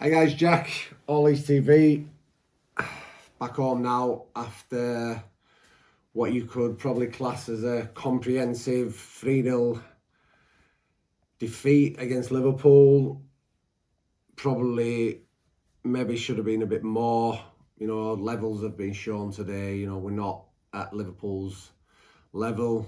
Hi guys, Jack, All Leeds TV, back home now after what you could probably class as a comprehensive 3-0 defeat against Liverpool. Probably maybe should have been a bit more, levels have been shown today, we're not at Liverpool's level.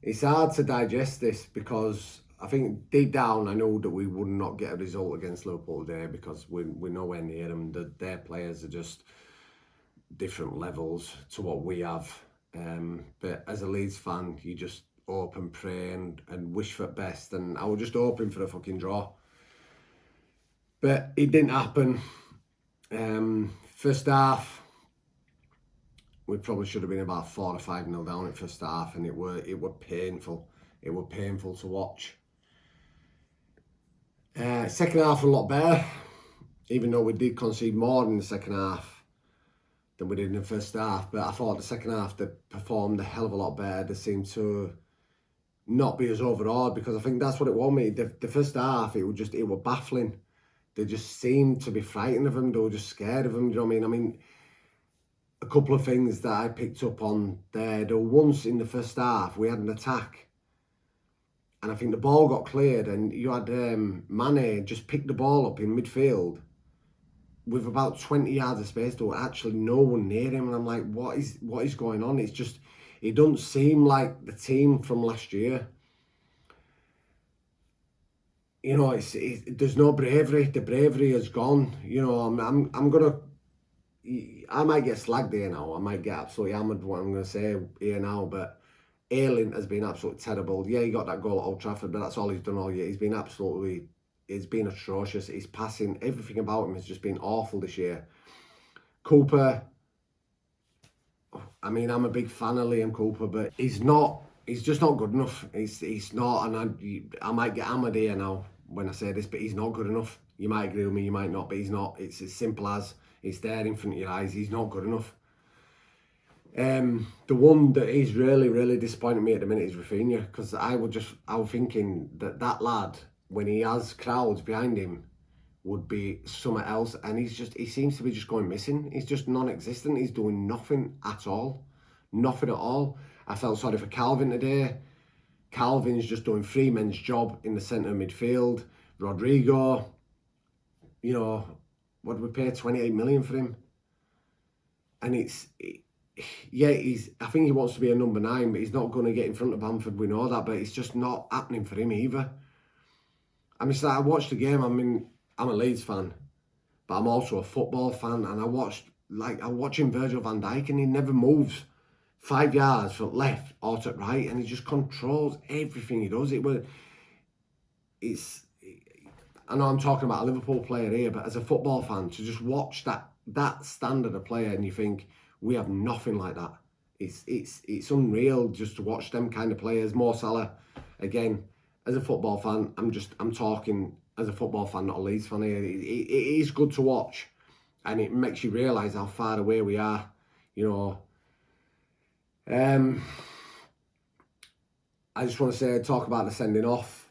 It's hard to digest this because I think deep down I know that we would not get a result against Liverpool today because we're nowhere near them. Their players are just different levels to what we have. But as a Leeds fan, you just hope and pray and wish for the best. And I was just hoping for a fucking draw. But it didn't happen. First half, we probably should have been about 4 or 5-0 down at first half, and it were painful. It were painful to watch. Second half a lot better, even though we did concede more in the second half than we did in the first half. But I thought the second half they performed a hell of a lot better. They seemed to not be as overawed, because I think that's what it was, mate. The first half, it was baffling. They just seemed to be frightened of him. They were just scared of him. Do you know what I mean? I mean, a couple of things that I picked up on there. There was once in the first half we had an attack, and I think the ball got cleared, and you had Mane just pick the ball up in midfield with about 20 yards of space. There was actually no one near him, and I'm like, what is going on? It's just, it doesn't seem like the team from last year. You know, there's no bravery. The bravery is gone. You know, I might get slagged here now. I might get absolutely hammered what I'm going to say here now, but Ayling has been absolutely terrible. Yeah, he got that goal at Old Trafford, but that's all he's done all year. He's been atrocious. His passing, everything about him has just been awful this year. Cooper, I mean, I'm a big fan of Liam Cooper, but he's just not good enough. He's not, and I might get hammered here now when I say this, but he's not good enough. You might agree with me, you might not, but he's not. It's as simple as, it's there in front of your eyes. He's not good enough. The one that is really, really disappointing me at the minute is Rafinha, because I was thinking that lad, when he has crowds behind him, would be somewhere else, and he seems to be just going missing. He's just non-existent. He's doing nothing at all. Nothing at all. I felt sorry for Calvin today. Calvin's just doing three men's job in the centre of midfield. Rodrigo, what did we pay? 28 million for him? And I think he wants to be a number 9, but he's not going to get in front of Bamford. We know that, but it's just not happening for him either. I mean, I watched the game. I'm a Leeds fan, but I'm also a football fan, and I'm watching Virgil van Dijk, and he never moves 5 yards from left or to right, and he just controls everything he does. I know I'm talking about a Liverpool player here, but as a football fan, to just watch that standard of player, and you think, we have nothing like that. It's unreal just to watch them kind of players. Mo Salah, again, as a football fan, I'm talking as a football fan, not a Leeds fan here. It is good to watch, and it makes you realise how far away we are, I just want to talk about the sending off.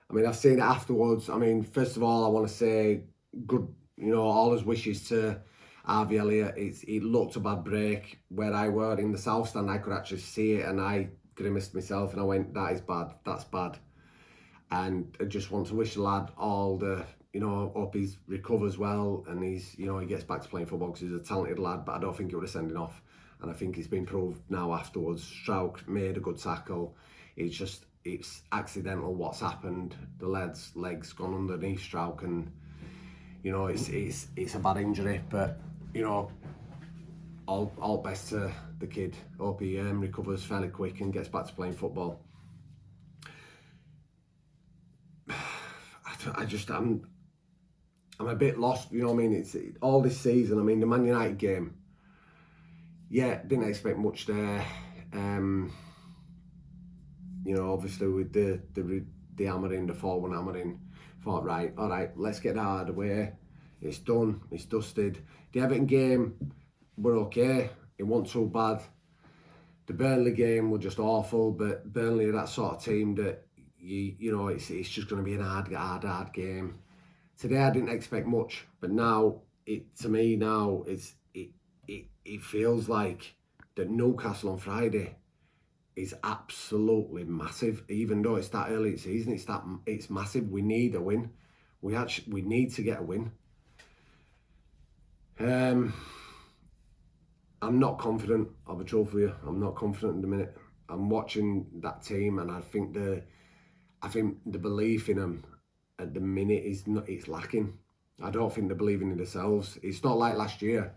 I mean, I've seen it afterwards. I mean, first of all, I want to say good, all his wishes to Harvey Elliott. It looked a bad break. Where I were in the south stand, I could actually see it, and I grimaced myself, and I went, that is bad. That's bad. And I just want to wish the lad all the, hope he recovers well, and he gets back to playing football, because he's a talented lad, but I don't think it would have sending off. And I think it's been proved now afterwards. Strauch made a good tackle. It's accidental what's happened. The lad's leg's gone underneath Strauch, and it's a bad injury, but all best to the kid. Hope he recovers fairly quick and gets back to playing football. I'm a bit lost, I mean? It's all this season. I mean, the Man United game, didn't expect much there. Obviously with the hammering, the 4-1 hammering, thought, right, all right, let's get that out of the way. It's done, it's dusted. The Everton game, we're okay. It wasn't too bad. The Burnley game was just awful, but Burnley are that sort of team that you know, it's just going to be an hard game. Today I didn't expect much, but now to me now it feels like that Newcastle on Friday is absolutely massive. Even though it's that early in the season, it's massive. We need a win. We need to get a win. I'm not confident of a trophy. I'm not confident in the minute. I'm watching that team, and I think the belief in them at the minute it's lacking. I don't think they're believing in themselves. It's not like last year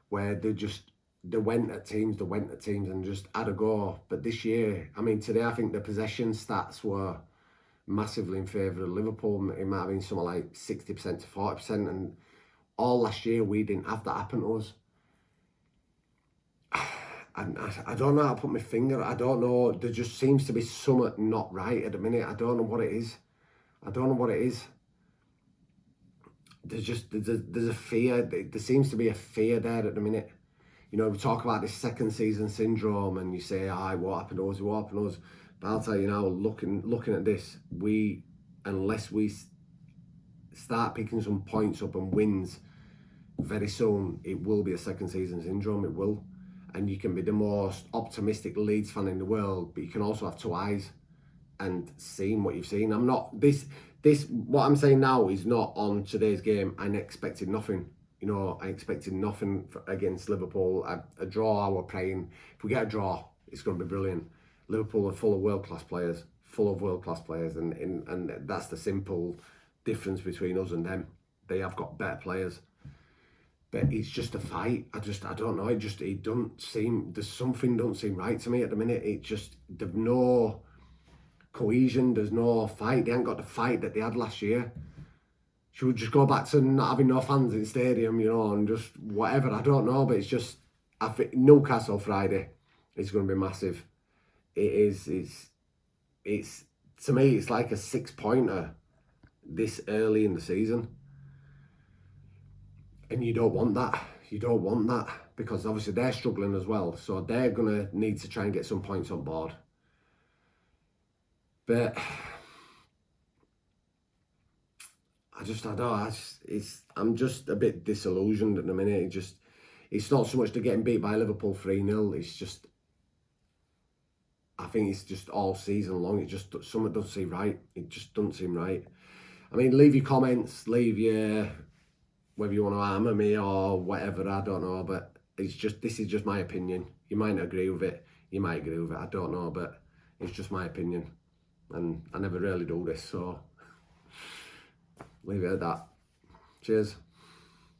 where they went at teams and just had a go. But this year, I mean, today I think the possession stats were massively in favour of Liverpool. It might have been something like 60% to 40%, and all last year we didn't have that happen to us. I don't know how to put my finger. I don't know. There just seems to be something not right at the minute. I don't know what it is. There's a fear. There seems to be a fear there at the minute. You know, we talk about this second season syndrome, and you say, what happened to us? What happened to us? But I'll tell you now, looking at this, unless we start picking some points up and wins very soon, it will be a second season syndrome. It will. And you can be the most optimistic Leeds fan in the world, but you can also have two eyes and seeing what you've seen. I'm not what I'm saying now is not on today's game. I expected nothing. You know, I expected nothing against Liverpool. A draw, I were praying. If we get a draw, it's going to be brilliant. Liverpool are full of world-class players, and that's the simple difference between us and them. They have got better players. But it's just a fight. I don't know. There's something don't seem right to me at the minute. There's no cohesion. There's no fight. They haven't got the fight that they had last year. Should we just go back to not having no fans in the stadium, you know, and just whatever? I don't know. But it's just, I think Newcastle Friday is going to be massive. It is. It's to me, it's like a 6-pointer this early in the season. And you don't want that. Because obviously they're struggling as well. So they're going to need to try and get some points on board. But I'm just a bit disillusioned at the minute. It's not so much to getting beat by Liverpool 3-0. It's just, I think it's just all season long. Something doesn't seem right. It just doesn't seem right. I mean, leave your comments, whether you want to hammer me or whatever, I don't know, but this is just my opinion. You might not agree with it, you might agree with it, I don't know, but it's just my opinion, and I never really do this, so leave it at that. Cheers.